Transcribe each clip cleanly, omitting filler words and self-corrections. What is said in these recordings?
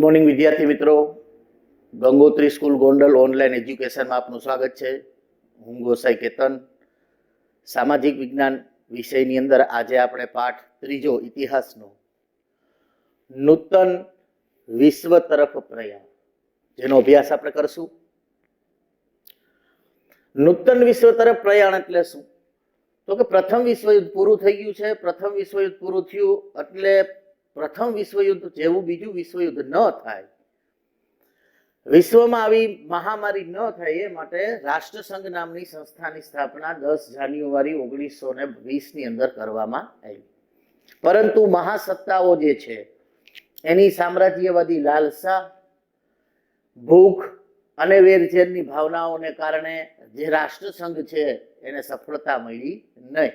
Morning વિદ્યાર્થી મિત્રો, Gangotri school Gondal online એજ્યુકેશનમાં આપનું સ્વાગત છે. હું ગોસાઈ કેતન. સામાજિક વિજ્ઞાન વિષયની અંદર આજે આપણે પાઠ ત્રીજો ઇતિહાસનો નૂતન વિશ્વ તરફ પ્રયાણ જેનો અભ્યાસ આપણે કરશું. નૂતન વિશ્વ તરફ પ્રયાણ એટલે શું? તો કે પ્રથમ વિશ્વયુદ્ધ પૂરું થઈ ગયું છે. પ્રથમ વિશ્વયુદ્ધ પૂરું થયું એટલે પ્રથમ વિશ્વયુદ્ધ જેવું બીજું વિશ્વયુદ્ધ ન થાય, વિશ્વમાં આવી મહામારી ન થાય એ માટે રાષ્ટ્રસંઘ નામની સંસ્થાની સ્થાપના 10 જાન્યુઆરી 1920 ની અંદર કરવામાં આવી. પરંતુ મહાસત્તાઓ જે છે એની સામ્રાજ્યવાદી લાલસા, ભૂખ અને વેરઝેરની ભાવનાઓને કારણે જે રાષ્ટ્રસંઘ છે એને સફળતા મળી નહીં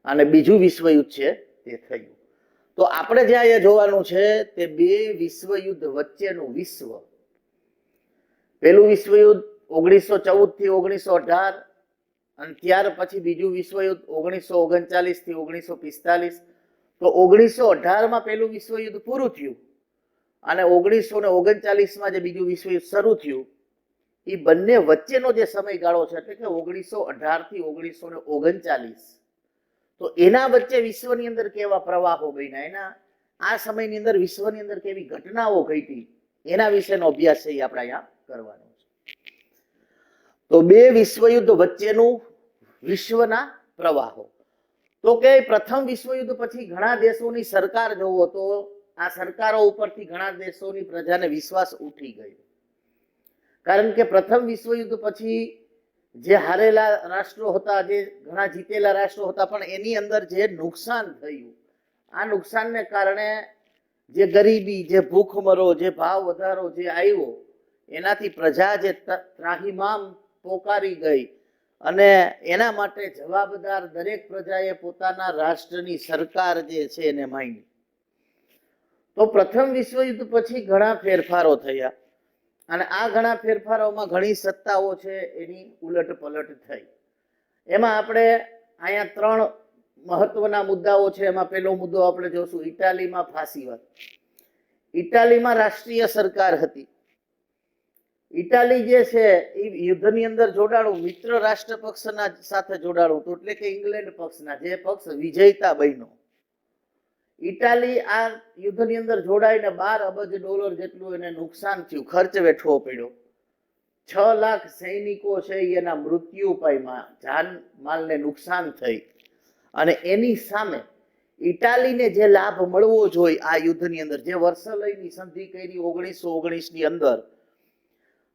અને બીજું વિશ્વયુદ્ધ છે તે થયું. તો આપણે જે અહીંયા જોવાનું છે તે બે વિશ્વયુદ્ધ વચ્ચેનું વિશ્વ. પહેલું વિશ્વયુદ્ધ 1914 થી 1918 અને ત્યાર પછી બીજું વિશ્વયુદ્ધ 1939 થી 1945. તો 1918 માં પહેલું વિશ્વયુદ્ધ પૂરું થયું અને 1939 જે બીજું વિશ્વયુદ્ધ શરૂ થયું, એ બંને વચ્ચેનો જે સમયગાળો છે એટલે કે 1918 થી 1939, તો એના વચ્ચે વિશ્વની અંદર કેવા પ્રવાહો બન્યા, એના આ સમયની અંદર વિશ્વની અંદર કેવી ઘટનાઓ ઘટી, એના વિશેનો અભ્યાસ છે એ આપણે અહીંયા કરવાનો છે. તો બે વિશ્વયુદ્ધ વચ્ચેનું વિશ્વના પ્રવાહો. તો કે પ્રથમ વિશ્વયુદ્ધ પછી ઘણા દેશોની સરકાર જોવો તો આ સરકારો ઉપરથી ઘણા દેશોની પ્રજાને વિશ્વાસ ઉઠી ગયો. કારણ કે પ્રથમ વિશ્વયુદ્ધ પછી જે હારેલા રાષ્ટ્રો હતા, જે ઘણા જીતેલા રાષ્ટ્રો હતા, પણ એની અંદર જે નુકસાન થયું, આ નુકસાનને કારણે જે ગરીબી, જે ભૂખમરો, જે ભાવ વધારો જે આવ્યો, એનાથી પ્રજા જે ત્રાહિમામ પોકારી ગઈ અને એના માટે જવાબદાર દરેક પ્રજાએ પોતાના રાષ્ટ્રની સરકાર જે છે એને માની. તો પ્રથમ વિશ્વયુદ્ધ પછી ઘણા ફેરફારો થયા અને આ ઘણા ફેરફારોમાં ઘણી સત્તાઓ છે એની ઉલટ પલટ થઈ. એમાં આપણે અહીંયા 3 મહત્વના મુદ્દાઓ છે. એમાં પહેલો મુદ્દો આપણે જોશું ઇટાલીમાં ફાસીવાદ. ઇટાલીમાં રાષ્ટ્રીય સરકાર હતી. ઇટાલી જે છે એ યુદ્ધની અંદર જોડાણું મિત્ર રાષ્ટ્ર પક્ષના સાથે જોડાણું હતું, એટલે કે ઇંગ્લેન્ડ પક્ષના, જે પક્ષ વિજેતા બન્યો. ઇટાલી આ યુદ્ધની અંદર જોડાઈને $12 અબજ જેટલું એને નુકસાન થયું, ખર્ચ વેઠવો પડ્યો. 6 લાખ સૈનિકો છે એના મૃત્યુ પામ્યા, જાન માલને નુકસાન થઈ. અને એની સામે ઇટાલીને જે લાભ મળવો જોઈએ આ યુદ્ધની અંદર, જે વર્સેલ્સની સંધિ કરી 1919 ની અંદર,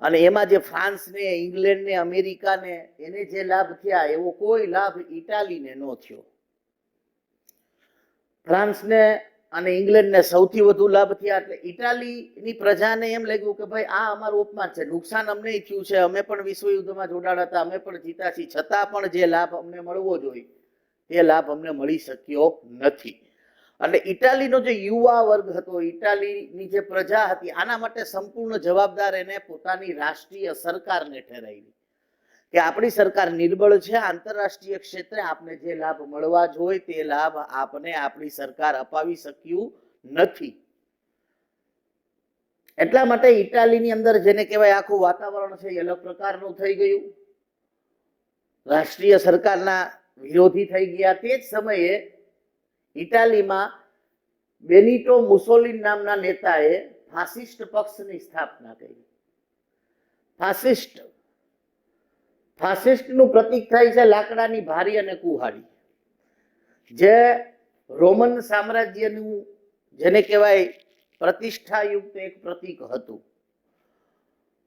અને એમાં જે ફ્રાન્સને, ઇંગ્લેન્ડને, અમેરિકાને એને જે લાભ થયા એવો કોઈ લાભ ઇટાલીને ન થયો. ફ્રાન્સને અને ઇંગ્લેન્ડને સૌથી વધુ લાભ થયા. એટલે ઇટાલીની પ્રજાને એમ લાગ્યું કે ભાઈ આ અમારું અપમાન છે, નુકસાન અમને થયું છે, અમે પણ વિશ્વયુદ્ધમાં જોડાણા હતા, અમે પણ જીતા છીએ, છતાં પણ જે લાભ અમને મળવો જોઈએ તે લાભ અમને મળી શક્યો નથી. એટલે ઇટાલીનો જે યુવા વર્ગ હતો, ઇટાલીની જે પ્રજા હતી, આના માટે સંપૂર્ણ જવાબદાર એને પોતાની રાષ્ટ્રીય સરકારને ઠેરાવી કે આપણી સરકાર નિર્બળ છે, આંતરરાષ્ટ્રીય ક્ષેત્રે આપને જે લાભ મળવા જોઈએ તે લાભ આપને આપણી સરકાર અપાવી શક્યું નથી. એટલા માટે ઇટાલીની અંદર જેને કહેવાય આખું વાતાવરણ છે એ અલગ પ્રકારનું થઈ ગયું, રાષ્ટ્રીય સરકારના વિરોધી થઈ ગયા. તે જ સમયે ઇટાલીમાં બેનિટો મુસોલિની નામના નેતાએ ફાસિસ્ટ પક્ષની સ્થાપના કરી. ફાસિસ્ટનું પ્રતીક થાય છે લાકડાની ભારી અને કુહાડી, જે રોમન સામ્રાજ્યનું જેને કહેવાય પ્રતિષ્ઠાયુક્ત એક પ્રતીક હતું.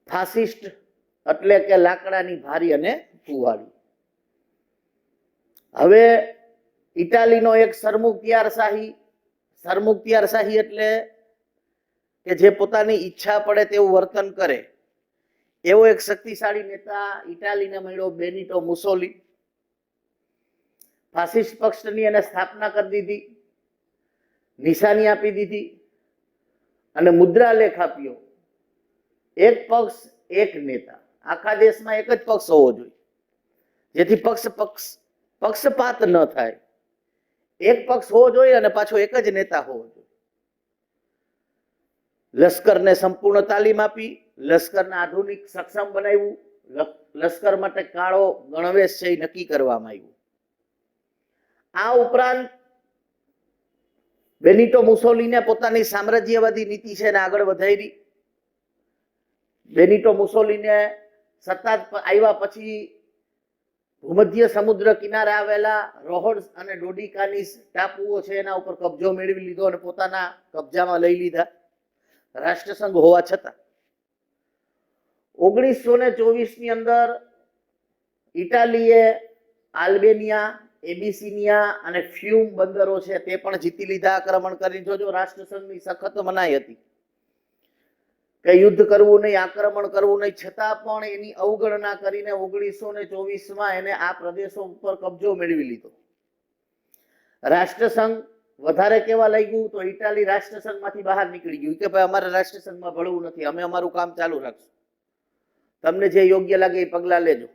ફાસિસ્ટ એટલે કે લાકડાની ભારી અને કુહાડી. હવે ઇટાલીનો એક સરમુખત્યારશાહી એટલે કે જે પોતાની ઈચ્છા પડે તેવું વર્તન કરે, એવો એક શક્તિશાળી નેતા ઇટાલીને મળ્યો, બેનિટો મુસોલિની. ફાસિસ્ટ પક્ષની એને સ્થાપના કરી દીધી, નિશાની આપી દીધી અને મુદ્રાલેખ આપ્યો, એક પક્ષ એક નેતા. આખા દેશમાં એક જ પક્ષ હોવો જોઈએ જેથી પક્ષપાત ન થાય. એક પક્ષ હોવો જોઈએ અને પાછો એક જ નેતા હોવો જોઈએ. લશ્કરને સંપૂર્ણ તાલીમ આપી, લશ્કરને આધુનિક સક્ષમ બનાવ્યું, લશ્કર માટે કાળો ગણવેશ છે એ નક્કી કરવામાં આવ્યું. આ ઉપરાંત બેનિટો મુસોલિને પોતાની સામ્રાજ્યવાદી નીતિ છે એને આગળ વધારી. બેનિટો મુસોલિને સત્તા આવ્યા પછી ભૂમધ્ય સમુદ્ર કિનારે આવેલા રોહોડ્સ અને ડોડિકાનીસ ટાપુઓ છે એના ઉપર કબજો મેળવી લીધો અને પોતાના કબજામાં લઈ લીધા રાષ્ટ્રસંઘ હોવા છતાં. 1924 ની અંદર ઇટાલીએ આલ્બેનિયા, એબિસિનિયા અને ફ્યુમ બંદરો છે તે પણ જીતી લીધા આક્રમણ કરી. જોજો રાષ્ટ્રસંઘની સખત મનાઈ હતી કે યુદ્ધ કરવું નહીં, આક્રમણ કરવું નહીં, છતાં પણ એની અવગણના કરીને 1924 એને આ પ્રદેશો ઉપર કબજો મેળવી લીધો. રાષ્ટ્રસંઘ વધારે કેવા લઈ ગયું તો ઇટાલી રાષ્ટ્રસંઘમાંથી બહાર નીકળી ગયું કે ભાઈ અમારે રાષ્ટ્રસંઘમાં ભળવું નથી, અમે અમારું કામ ચાલુ રાખશું, તમને જે યોગ્ય લાગે એ પગલા લેજો.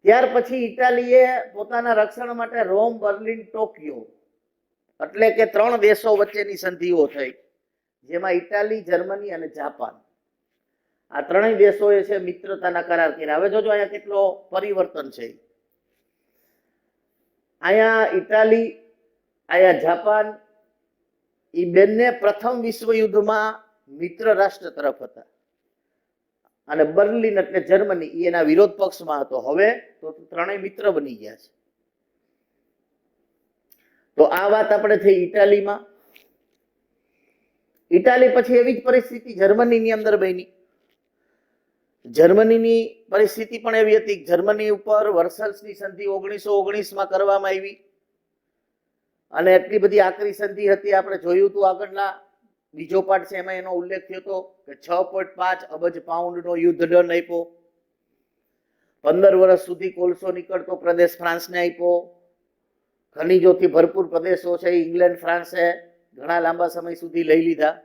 ત્યાર પછી ઇટાલીએ પોતાના રક્ષણ માટે રોમ, બર્લિન, ટોક્યો એટલે કે 3 દેશો વચ્ચેની સંધિઓ થઈ, જેમાં ઇટાલી, જર્મની અને જાપાન આ 3 દેશોએ છે મિત્રતાના કરાર કર્યા. હવે જોજો અહીંયા કેટલો પરિવર્તન છે. અહીંયા ઇટાલી, અહીંયા જાપાન એ બંને પ્રથમ વિશ્વ યુદ્ધમાં મિત્ર રાષ્ટ્ર તરફ હતા અને બર્લિન એટલે જર્મની એ એના વિરોધ પક્ષમાં હતો. હવે તો 3 મિત્ર બની ગયા છે. તો આ વાત આપણે થઈ ઇટાલીમાં. ઇટાલી પછી એવી જ પરિસ્થિતિ જર્મનીની અંદર બની. જર્મનીની પરિસ્થિતિ પણ એવી હતી કે જર્મની ઉપર વર્સલ્સની સંધિ 1919માં કરવામાં આવી અને એટલી બધી આકરી સંધિ હતી. આપણે જોયું હતું આગળના બીજો પાઠ છે એમાં એનો ઉલ્લેખ થયો હતો કે 6.5 અબજ પાઉન્ડનો યુદ્ધ દંડ આપ્યો, 15 વર્ષ સુધી કોલસો નીકળતો પ્રદેશ ફ્રાન્સને આપ્યો, ખનીજોથી ભરપૂર પ્રદેશો છે ઇંગ્લેન્ડ, ફ્રાન્સે ઘણા લાંબા સમય સુધી લઈ લીધા.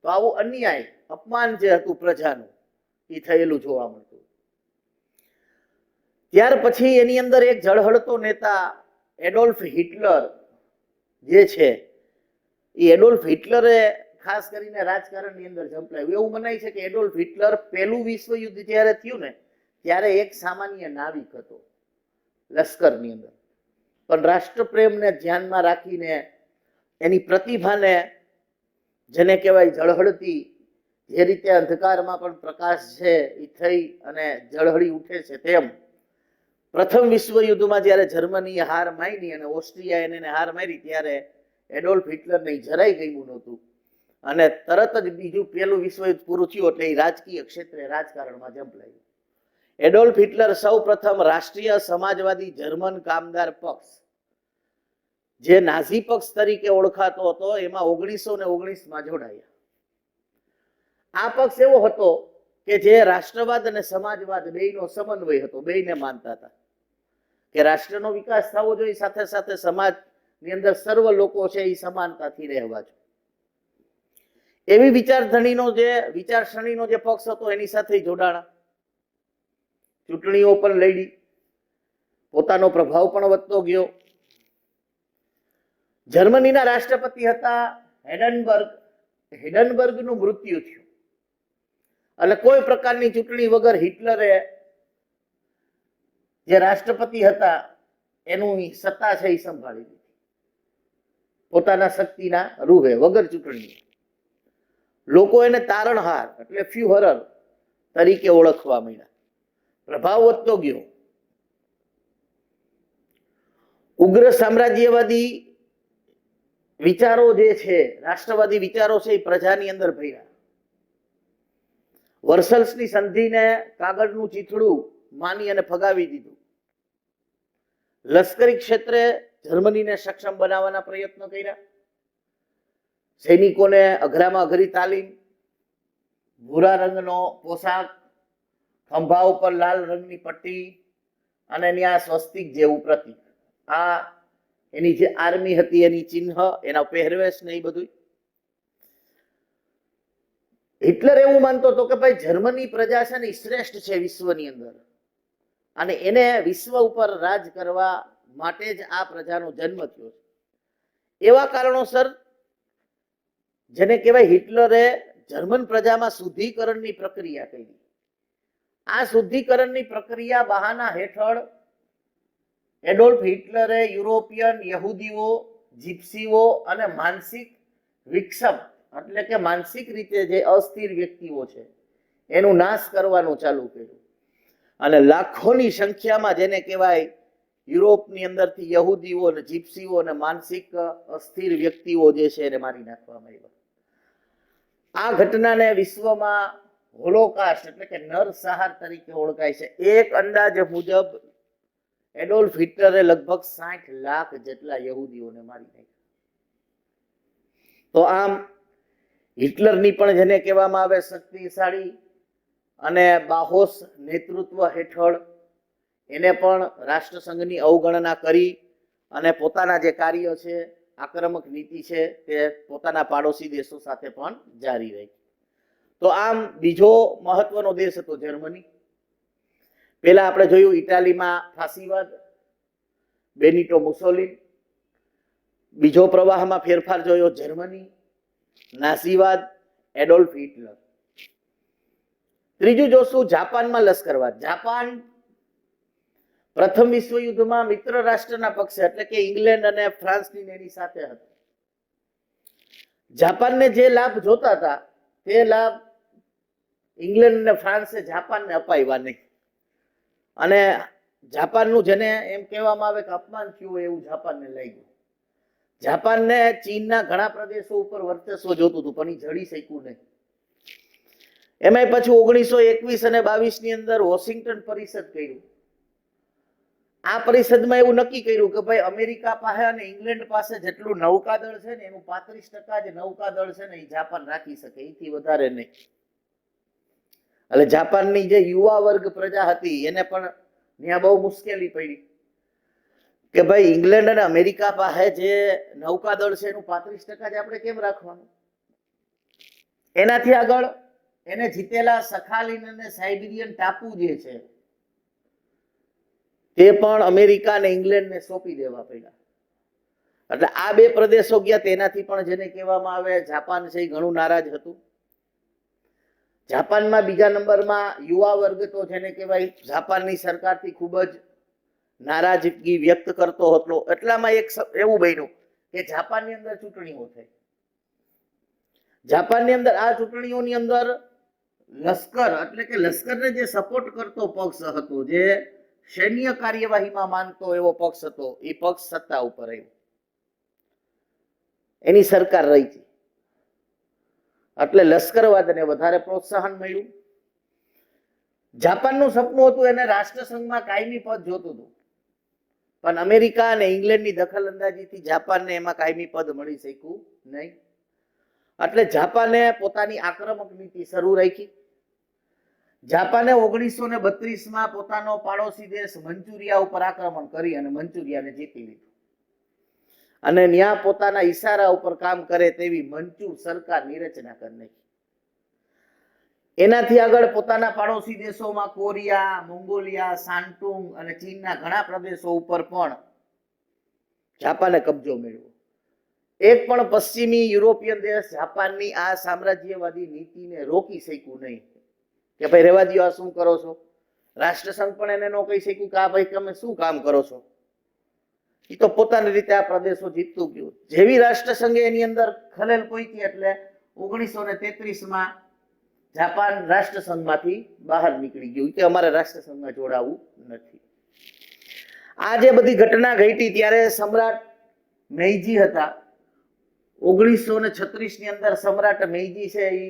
તો આવું અન્યાય, અપમાન જે હતું પ્રજાનું એ થયેલું જોવા મળતું. ત્યાર પછી એની અંદર એક ઝળહળતો નેતા એડોલ્ફ હિટલર જે છે એ એડોલ્ફ હિટલરે ખાસ કરીને રાજકારણની અંદર ઝંપલાવ્યું. એવું મનાય છે કે એડોલ્ફ હિટલર પહેલું વિશ્વ યુદ્ધ જ્યારે થયું ને ત્યારે એક સામાન્ય નાવિક હતો લશ્કરની અંદર, પણ રાષ્ટ્રપ્રેમને ધ્યાનમાં રાખીને એની પ્રતિભાને જેને કહેવાય ઝળહળતી, જે રીતે અંધકારમાં પણ પ્રકાશ છે એ થઈ અને ઝળહળી ઉઠે છે તેમ પ્રથમ વિશ્વ યુદ્ધમાં જ્યારે જર્મનીએ હાર માની અને ઓસ્ટ્રિયાએ એને હાર મારી ત્યારે એડોલ્ફ હિટલરને જરાય ગમ્યું નહોતું અને તરત જ બીજું પહેલું વિશ્વ યુદ્ધ પૂરું થયું એટલે એ રાજકીય ક્ષેત્રે રાજકારણમાં ઝંપલાયું. એડોલ્ફ હિટલર સૌ પ્રથમ રાષ્ટ્રીય સમાજવાદી જર્મન કામદાર પક્ષ જે નાઝી પક્ષ તરીકે ઓળખાતો હતો એમાં 1919માં જોડાયા. આ પક્ષ એવો હતો કે જે રાષ્ટ્રવાદ અને સમાજવાદ બેયનો સમન્વય હતો, બેયને માનતા હતા કે રાષ્ટ્રનો વિકાસ થવો જોઈએ, સાથે સાથે સમાજની અંદર સર્વ લોકો છે એ સમાનતાથી રહેવા જોઈએ. એવી વિચારસરણીનો જે પક્ષ હતો એની સાથે જોડાણા, ચૂંટણીઓ પણ લડી, પોતાનો પ્રભાવ પણ વધતો ગયો. જર્મનીના રાષ્ટ્રપતિ હતા હિડનબર્ગનું મૃત્યુ થયું એટલે કોઈ પ્રકારની ચૂંટણી વગર હિટલરે જે રાષ્ટ્રપતિ હતા એનું સત્તા છે એ સંભાળી લીધી પોતાના શક્તિના રૂહે, વગર ચૂંટણી. લોકો એને તારણહાર એટલે ફ્યુહરર તરીકે ઓળખવા માંડ્યા. પ્રભાવ વધતો ગયો. ઉગ્ર સામ્રાજ્યવાદી વિચારો જે છે, રાષ્ટ્રવાદી વિચારો છે એ પ્રજાની અંદર ભર્યા. વર્સલ્સની સંધિને કાગળનું ચીથડું માની અને ફગાવી દીધું. લશ્કરી ક્ષેત્રે જર્મનીને સક્ષમ બનાવવાના પ્રયત્નો કર્યા. સૈનિકોને અઘરામાં અઘરી તાલીમ, ભૂરા રંગનો પોશાક, ખંભા ઉપર લાલ રંગની પટ્ટી અને ત્યાં સ્વસ્તિક જેવું પ્રતીક, આ એની જે આર્મી હતી એની ચિહ્ન, એના પહેરવેશ ને એ બધું. હિટલર એવું માનતો હતો કે ભાઈ જર્મની પ્રજા છે ને શ્રેષ્ઠ છે વિશ્વની અંદર અને એને વિશ્વ ઉપર રાજ કરવા માટે જ આ પ્રજાનો જન્મ થયો છે. એવા કારણોસર જેને કહેવાય હિટલરે જર્મન પ્રજામાં શુદ્ધિકરણની પ્રક્રિયા કરી. આ શુદ્ધિકરણની પ્રક્રિયા બહાના હેઠળ એડોલ્ફ હિટલરે યુરોપિયન યહૂદીઓ, જીપ્સીઓ અને માનસિક વિક્ષેપ એટલે કે માનસિક રીતે જે અસ્થિર વ્યક્તિઓ છે એનું નાશ કરવાનું ચાલુ કર્યું અને લાખોની સંખ્યામાં જેને કહેવાય યુરોપની અંદરથી યહૂદીઓ અને જીપ્સીઓ અને માનસિક અસ્થિર વ્યક્તિઓ જે છે એને મારી નાખવામાં આવ્યા. આ ઘટનાને વિશ્વમાં હોલોકાસ્ટ એટલે કે નરસંહાર તરીકે ઓળખાય છે. એક અંદાજ મુજબ એડોલ્ફ હિટલરે લગભગ 60 લાખ જેટલા યહૂદીઓને મારી નાખ્યા. તો આમ હિટલરની પણ જેને કહેવામાં આવે શક્તિશાળી અને બાહોશ નેતૃત્વ હેઠળ એને પણ રાષ્ટ્રસંઘની અવગણના કરી અને પોતાના જે કાર્ય છે, આક્રમક નીતિ છે તે પોતાના પાડોશી દેશો સાથે પણ જારી રહી. તો આમ બીજો મહત્વનો દેશ હતો જર્મની. પહેલા આપણે જોયું ઇટાલીમાં ફાસીવાદ, બેનિટો મુસોલિની. બીજો પ્રવાહમાં ફેરફાર જોયો જર્મની, નાઝીવાદ, એડોલ્ફ હિટલર. ત્રીજું જોશું જાપાનમાં લશ્કરવાદ. જાપાન પ્રથમ વિશ્વયુદ્ધમાં મિત્ર રાષ્ટ્રના પક્ષે એટલે કે ઇંગ્લેન્ડ અને ફ્રાન્સની એની સાથે હતા. જાપાનને જે લાભ જોતા હતા તે લાભ ઇંગ્લેન્ડ અને ફ્રાન્સે જાપાનને અપાવ્યા નહીં અને જાપાનનું જેને એમ કહેવામાં આવે કે અપમાન થયું એવું જાપાનને લાગ્યું. જાપાનને ચીનના ઘણા પ્રદેશો ઉપર વર્ચસ્વ જોતું હતું પણ એ જડી શક્યું નહીં. એમાંય પછી 1921 અને 22 ની અંદર વોશિંગ્ટન પરિષદ કર્યું. આ પરિષદમાં એવું નક્કી કર્યું કે ભાઈ અમેરિકા પાસે અને ઇંગ્લેન્ડ પાસે જેટલું નૌકાદળ છે ને એનું 35% જે નૌકાદળ છે ને એ જાપાન રાખી શકે, એથી વધારે નહીં. એટલે જાપાનની જે યુવા વર્ગ પ્રજા હતી એને પણ ત્યાં બહુ મુશ્કેલી પડી કે ભાઈ ઇંગ્લેન્ડ અને અમેરિકા પાસે જે નૌકાદળ છે એનું 35% જ આપણે કેમ રાખવાનું. એનાથી આગળ એને જીતેલા સખાલિન અને સાઇબિરિયન ટાપુ જે છે તે પણ અમેરિકા અને ઇંગ્લેન્ડને સોંપી દેવા પડ્યા. એટલે આ બે પ્રદેશો ગયા તેનાથી પણ જેને કહેવામાં આવે જાપાન છે એ ઘણું નારાજ હતું. જાપાનમાં બીજા નંબરમાં યુવા વર્ગ તો જેને કહેવાય જાપાનની સરકારથી ખૂબ જ નારાજગી વ્યક્ત કરતો હતો. એટલામાં એક એવું બન્યું કે જાપાનની અંદર ચૂંટણીઓ થઈ. જાપાનની અંદર આ ચૂંટણીઓની અંદર લશ્કર એટલે કે લશ્કરને જે સપોર્ટ કરતો પક્ષ હતો, જે સૈન્ય કાર્યવાહીમાં માનતો એવો પક્ષ હતો, એ પક્ષ સત્તા ઉપર આવ્યો. એની સરકાર રહી હતી. એટલે લશ્કરવાદને વધારે પ્રોત્સાહન મળ્યું. જાપાનનું સપનું હતું એને રાષ્ટ્રસંઘમાં કાયમી પદ જોતું હતું પણ અમેરિકા અને ઇંગ્લેન્ડની દખલ અંદાજીથી જાપાનને એમાં કાયમી પદ મળી શક્યું નહીં. એટલે જાપાને પોતાની આક્રમક નીતિ શરૂ રાખી. જાપાને 1932માં પોતાનો પાડોશી દેશ મંચુરિયા ઉપર આક્રમણ કરી અને મંચુરિયાને જીતી લીધું અને ત્યાં પોતાના ઈશારા ઉપર કામ કરે તેવી મંચુ સરકારની રચના કરી નાખી. એનાથી આગળ પોતાના પાડોશી દેશોમાં કોરિયા, મોંગોલિયા, શાન્ટુંગ અને ચીનના ઘણા પ્રદેશો ઉપર પણ જાપાને કબજો મેળવ્યો. એક પણ પશ્ચિમી યુરોપિયન દેશ જાપાનની આ સામ્રાજ્યવાદી નીતિને રોકી શક્યું નહીં કે ભાઈ રહેવા દો, આ શું કરો છો. રાષ્ટ્રસંઘ પણ એને ન કહી શક્યું કે આ ભાઈ તમે શું કામ કરો છો. એ તો પોતાની રીતે આ પ્રદેશો જીતતું ગયું. જેવી રાષ્ટ્રસંઘે એની અંદર ખલેલ પહોંચી એટલે 1933માં જાપાન રાષ્ટ્રસંઘમાંથી બહાર નીકળી ગયું કે અમારે રાષ્ટ્રસંઘમાં જોડાવું નથી. આ જે બધી ઘટના ઘટી ત્યારે સમ્રાટ મેઈજી હતા. 1936 ની અંદર સમ્રાટ મેઈજી છે એ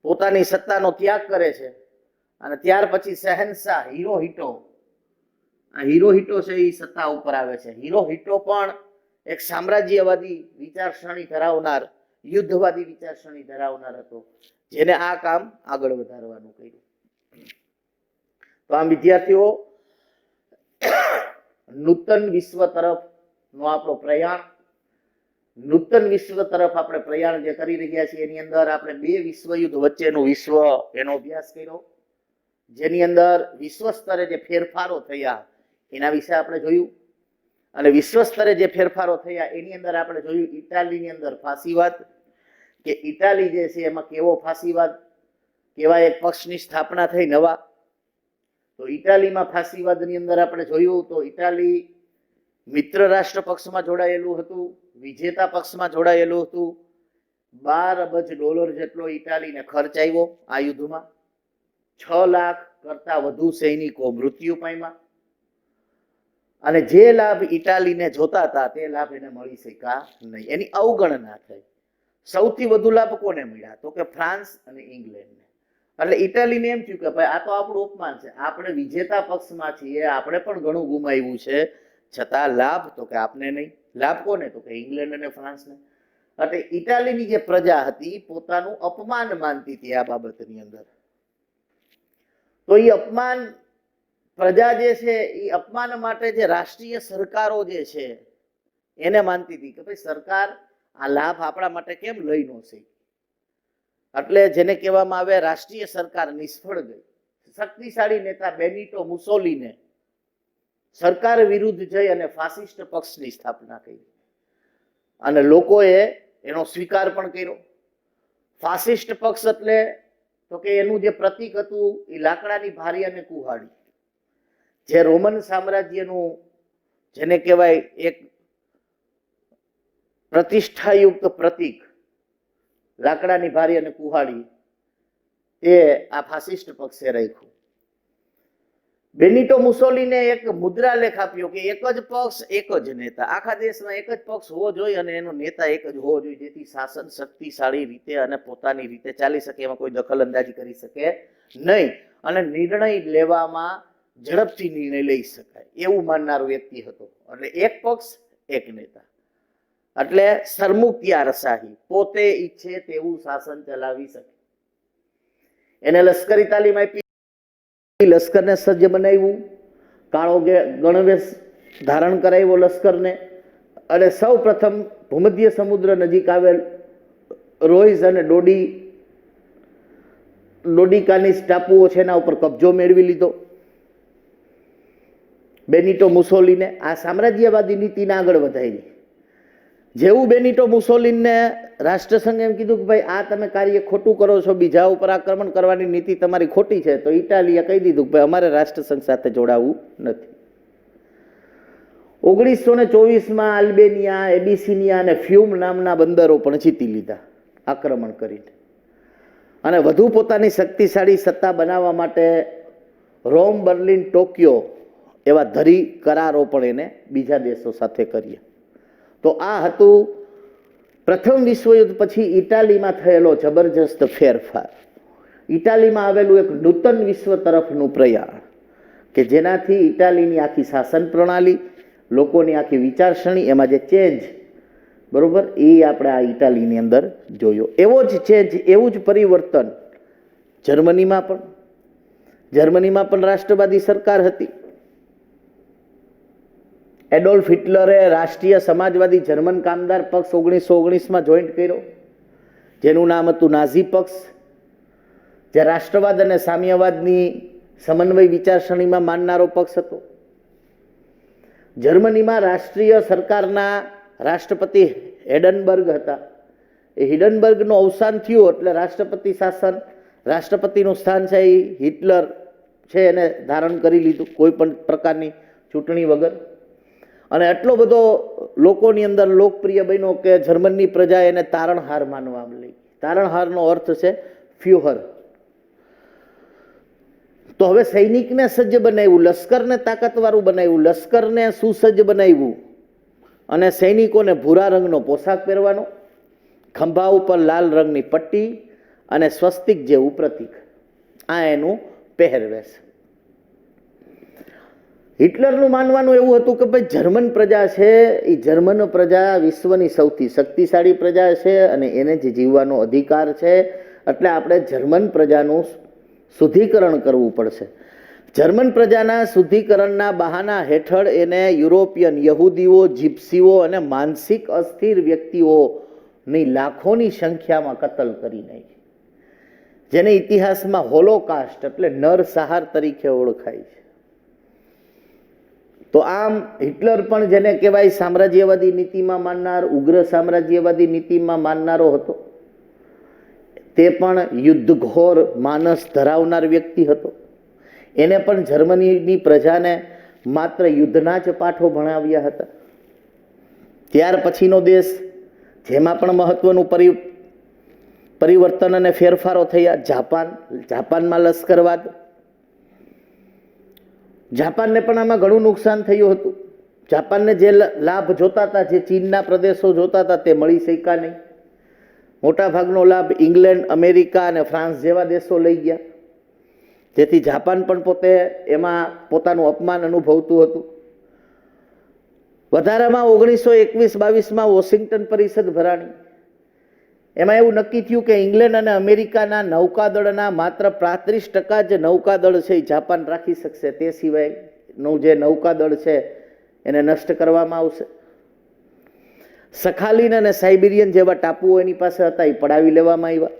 પોતાની સત્તાનો ત્યાગ કરે છે અને ત્યાર પછી શહેનશાહ હિરોહિટો, આ હિરોહિટો છે એ સત્તા ઉપર આવે છે. હિરોહિટો પણ એક સામ્રાજ્યવાદી વિચારસરણી ધરાવનાર, યુદ્ધવાદી વિચારસરણી ધરાવનાર હતો જેને આ કામ આગળ વધારવાનું કર્યું. તો આમ વિદ્યાર્થીઓ, નૂતન વિશ્વ તરફનો આપણો પ્રયાણ, નૂતન વિશ્વ તરફ આપણે પ્રયાણ જે કરી રહ્યા છીએ એની અંદર આપણે બે વિશ્વયુદ્ધ વચ્ચેનું વિશ્વ એનો અભ્યાસ કર્યો, જેની અંદર વિશ્વ સ્તરે જે ફેરફારો થયા એના વિશે આપણે જોયું અને વિશ્વ સ્તરે જે ફેરફારો થયા એની અંદર આપણે જોયું ઇટાલીની અંદર ફાસીવાદ, કે ઇટાલી જે છે એમાં કેવો ફાસીવાદ, કેવા એક પક્ષની સ્થાપના થઈ નવા. તો ઇટાલીમાં ફાસીવાદની અંદર આપણે જોયું તો ઇટાલી મિત્ર રાષ્ટ્ર પક્ષમાં જોડાયેલું હતું, વિજેતા પક્ષમાં જોડાયેલું હતું. $12 અબજ જેટલો ઇટાલીને ખર્ચ આવ્યો આ યુદ્ધમાં. 6 લાખ કરતા વધુ સૈનિકો મૃત્યુ પામ્યા. અને જે લાભ ઇટાલીને જોતા હતા તે લાભ એને મળી શક્યા નહીં, એની અવગણના થઈ. સૌથી વધુ લાભ કોને મળ્યા? તો કે ફ્રાન્સ અને ઇંગ્લેન્ડને. એટલે ઇટાલીને એમ થયું કે ભાઈ આ તો આપણું અપમાન છે, આપણે વિજેતા પક્ષમાં છીએ, આપણે પણ ઘણું ગુમાવ્યું છે, છતાં લાભ તો કે આપને નહીં. લાભ કોને? તો કે ઇંગ્લેન્ડ અને ફ્રાન્સને. એટલે ઇટાલીની જે પ્રજા હતી પોતાનું અપમાન માનતી હતી આ બાબતની અંદર. તો એ અપમાન પ્રજા જે છે એ અપમાન માટે જે રાષ્ટ્રીય સરકારો જે છે એને માનતી હતી કે ભાઈ સરકાર આ લાભ આપણા માટે કેમ લઈ ન શકે. એટલે જેને કહેવામાં આવે રાષ્ટ્રીય સરકાર નિષ્ફળ ગઈ. શક્તિશાળી નેતા બેનિટો મુસોલિને સરકાર વિરુદ્ધ જઈ અને ફાસિસ્ટ પક્ષની સ્થાપના કરી અને લોકોએ એનો સ્વીકાર પણ કર્યો. ફાસિસ્ટ પક્ષ એટલે તો કે એનું જે પ્રતીક હતું એ લાકડાની ભારી અને કુહાડી, જે રોમન સામ્રાજ્યનું જેને કહેવાય એક પ્રતિષ્ઠાયુક્ત પ્રતીક, લાકડાની ભારી અને કુહાડી, એ આ ફાસિસ્ટ પક્ષે રાખ્યું. બેનિટો મુસોલિને એક મુદ્રાલેખ આપ્યો કે એક જ પક્ષ એક જ નેતા, આખા દેશમાં એક જ પક્ષ હોવો જોઈએ અને એનો નેતા એક જ હોવો જોઈએ, જેથી શાસન શક્તિશાળી રીતે અને પોતાની રીતે ચાલી શકે, એમાં કોઈ દખલ અંદાજી કરી શકે નહીં અને નિર્ણય લેવામાં ઝડપથી નિર્ણય લઈ શકાય એવું માનનારો વ્યક્તિ હતો. એટલે એક પક્ષ એક નેતા, એટલે સરમુખત્યારશાહી, પોતે ઈચ્છે તેવું શાસન ચલાવી શકે. એને લશ્કરી તાલીમ આપી, લશ્કરને સજ્જ બનાવ્યું, કાળો ગણવેશ ધારણ કરાવ્યો લશ્કરને અને સૌ પ્રથમ ભૂમધ્ય સમુદ્ર નજીક આવેલ રોઇઝ અને ડોડિકાની ટાપુઓ છે એના ઉપર કબજો મેળવી લીધો બેનિટો મુસોલિને. આ સામ્રાજ્યવાદી નીતિને આગળ વધારી. જેવું બેનિટો મુસોલિનને રાષ્ટ્રસંઘે એમ કીધું કે ભાઈ આ તમે કાર્ય ખોટું કરો છો, બીજા ઉપર આક્રમણ કરવાની નીતિ તમારી ખોટી છે, તો ઇટાલીએ કહી દીધું કે ભાઈ અમારે રાષ્ટ્રસંઘ સાથે જોડાવું નથી. 1924માં આલ્બેનિયા, એબિસિનિયા અને ફ્યુમ નામના બંદરો પણ જીતી લીધા આક્રમણ કરીને અને વધુ પોતાની શક્તિશાળી સત્તા બનાવવા માટે રોમ, બર્લિન, ટોક્યો એવા ધરી કરારો પણ એને બીજા દેશો સાથે કર્યા. તો આ હતું પ્રથમ વિશ્વયુદ્ધ પછી ઇટાલીમાં થયેલો જબરજસ્ત ફેરફાર. ઇટાલીમાં આવેલું એક નૂતન વિશ્વ તરફનું પ્રયાણ કે જેનાથી ઇટાલીની આખી શાસન પ્રણાલી, લોકોની આખી વિચારસરણી, એમાં જે ચેન્જ, બરોબર, એ આપણે આ ઇટાલીની અંદર જોયો. એવો જ ચેન્જ, એવું જ પરિવર્તન જર્મનીમાં પણ રાષ્ટ્રવાદી સરકાર હતી. એડોલ્ફ હિટલરે રાષ્ટ્રીય સમાજવાદી જર્મન કામદાર પક્ષ 1919માં જોઈન્ટ કર્યો, જેનું નામ હતું નાઝી પક્ષ, જે રાષ્ટ્રવાદ અને સામ્યવાદની સમન્વય વિચારસરણીમાં માનનારો પક્ષ હતો. જર્મનીમાં રાષ્ટ્રીય સરકારના રાષ્ટ્રપતિ હિન્ડનબર્ગ હતા. એ હિન્ડનબર્ગનું અવસાન થયું એટલે રાષ્ટ્રપતિ શાસન, રાષ્ટ્રપતિનું સ્થાન છે એ હિટલર છે એને ધારણ કરી લીધું કોઈ પણ પ્રકારની ચૂંટણી વગર. અને એટલો બધો લોકોની અંદર લોકપ્રિય બન્યો કે જર્મનની પ્રજા એને તારણહાર માનવા મળી. તારણહારનો અર્થ છે ફ્યુહર. તો હવે સૈનિકને સજ્જ બનાવ્યું, લશ્કરને તાકાતવાળું બનાવ્યું, લશ્કરને સુસજ્જ બનાવ્યું અને સૈનિકોને ભૂરા રંગનો પોશાક પહેરવાનો, ખંભા ઉપર લાલ રંગની પટ્ટી અને સ્વસ્તિક જેવું પ્રતીક, આ એનું પહેરવેશ. હિટલરનું માનવાનું એવું હતું કે ભાઈ જર્મન પ્રજા છે એ જર્મન પ્રજા વિશ્વની સૌથી શક્તિશાળી પ્રજા છે અને એને જ જીવવાનો અધિકાર છે, એટલે આપણે જર્મન પ્રજાનું શુદ્ધિકરણ કરવું પડશે. જર્મન પ્રજાના શુદ્ધિકરણના બહાના હેઠળ એને યુરોપિયન, યહૂદીઓ, જીપ્સીઓ અને માનસિક અસ્થિર વ્યક્તિઓની લાખોની સંખ્યામાં કતલ કરી નાખી, જેને ઇતિહાસમાં હોલોકાસ્ટ એટલે નરસંહાર તરીકે ઓળખાય છે. તો આમ હિટલર પણ જેને કહેવાય સામ્રાજ્યવાદી નીતિમાં માનનાર, ઉગ્ર સામ્રાજ્યવાદી નીતિમાં માનનારો હતો. તે પણ યુદ્ધઘોર માનસ ધરાવનાર વ્યક્તિ હતો. એને પણ જર્મનીની પ્રજાને માત્ર યુદ્ધના જ પાઠો ભણાવ્યા હતા. ત્યાર પછીનો દેશ જેમાં પણ મહત્વનું પરિવર્તન અને ફેરફારો થયા જાપાનમાં લશ્કરવાદ. જાપાનને પણ આમાં ઘણું નુકસાન થયું હતું. જાપાનને જે લાભ જોતા હતા, જે ચીનના પ્રદેશો જોતા હતા, તે મળી શક્યા નહીં. મોટા ભાગનો લાભ ઇંગ્લેન્ડ, અમેરિકા અને ફ્રાન્સ જેવા દેશો લઈ ગયા, જેથી જાપાન પણ પોતે એમાં પોતાનું અપમાન અનુભવતું હતું. વધારામાં 1921-22માં વોશિંગ્ટન પરિષદ ભરાણી. એમાં એવું નક્કી થયું કે ઇંગ્લેન્ડ અને અમેરિકાના નૌકાદળના માત્ર 35% જ નૌકાદળ છે એ જાપાન રાખી શકશે. તે સિવાયનું જે નૌકાદળ છે એને નષ્ટ કરવામાં આવશે. સખાલીન અને સાઇબિરિયન જેવા ટાપુઓ એની પાસે હતા, એ પડાવી લેવામાં આવ્યા.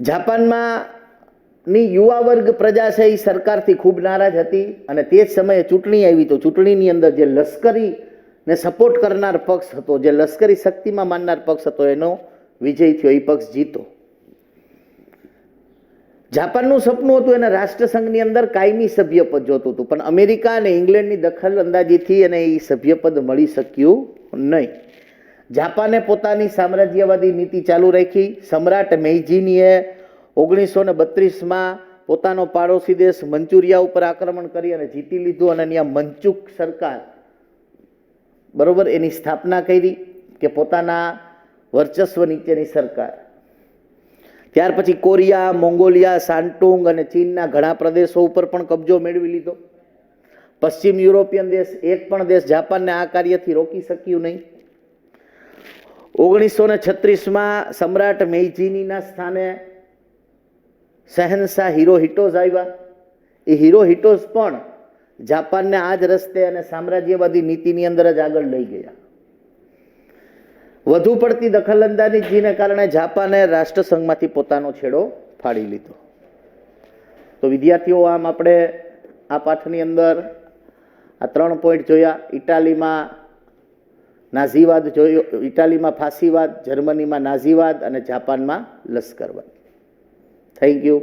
જાપાનમાં ની યુવા વર્ગ પ્રજા છે એ સરકારથી ખૂબ નારાજ હતી અને તે જ સમયે ચૂંટણી આવી. તો ચૂંટણીની અંદર જે લશ્કરી ને સપોર્ટ કરનાર પક્ષ હતો, જે લશ્કરી શક્તિમાં માનનાર પક્ષ હતો, એનો વિજય થયો, એ પક્ષ જીતો. જાપાનનું સપનું હતું એને રાષ્ટ્રસંઘની અંદર કાયમી સભ્યપદ જોતું હતું, પણ અમેરિકા અને ઇંગ્લેન્ડની દખલ અંદાજીથી એને એ સભ્યપદ મળી શક્યું નહીં. જાપાને પોતાની સામ્રાજ્યવાદી નીતિ ચાલુ રાખી. સમ્રાટ મેઇજીનીએ 1932માં પોતાનો પાડોશી દેશ મંચુરિયા ઉપર આક્રમણ કરી અને જીતી લીધું અને ત્યાં મંચુક સરકાર, બરોબર, એની સ્થાપના કરી કે પોતાના વર્ચસ્વ નીચેની સરકાર. ત્યાર પછી કોરિયા, મોંગોલિયા, શાન્ટુંગ અને ચીનના ઘણા પ્રદેશો ઉપર પણ કબજો મેળવી લીધો. પશ્ચિમ યુરોપિયન દેશ એક પણ દેશ જાપાનને આ કાર્યથી રોકી શક્યું નહીં. 1936માં સમ્રાટ મેઇજીનીના સ્થાને શહેનશાહ હિરોહિટોઝ આવ્યા. એ હિરોહિટોઝ પણ જાપાનને આ જ રસ્તે અને સામ્રાજ્યવાદી નીતિની અંદર જ આગળ લઈ ગયા. વધુ પડતી દખલઅંદાજીને કારણે જાપાને રાષ્ટ્રસંઘમાંથી પોતાનો છેડો ફાડી લીધો. તો વિદ્યાર્થીઓ, આમ આપણે આ પાઠની અંદર આ 3 પોઈન્ટ જોયા. ઇટાલીમાં નાઝીવાદ જોયો, ઇટાલીમાં ફાંસીવાદ, જર્મનીમાં નાઝીવાદ અને જાપાનમાં લશ્કરવાદ. Thank you.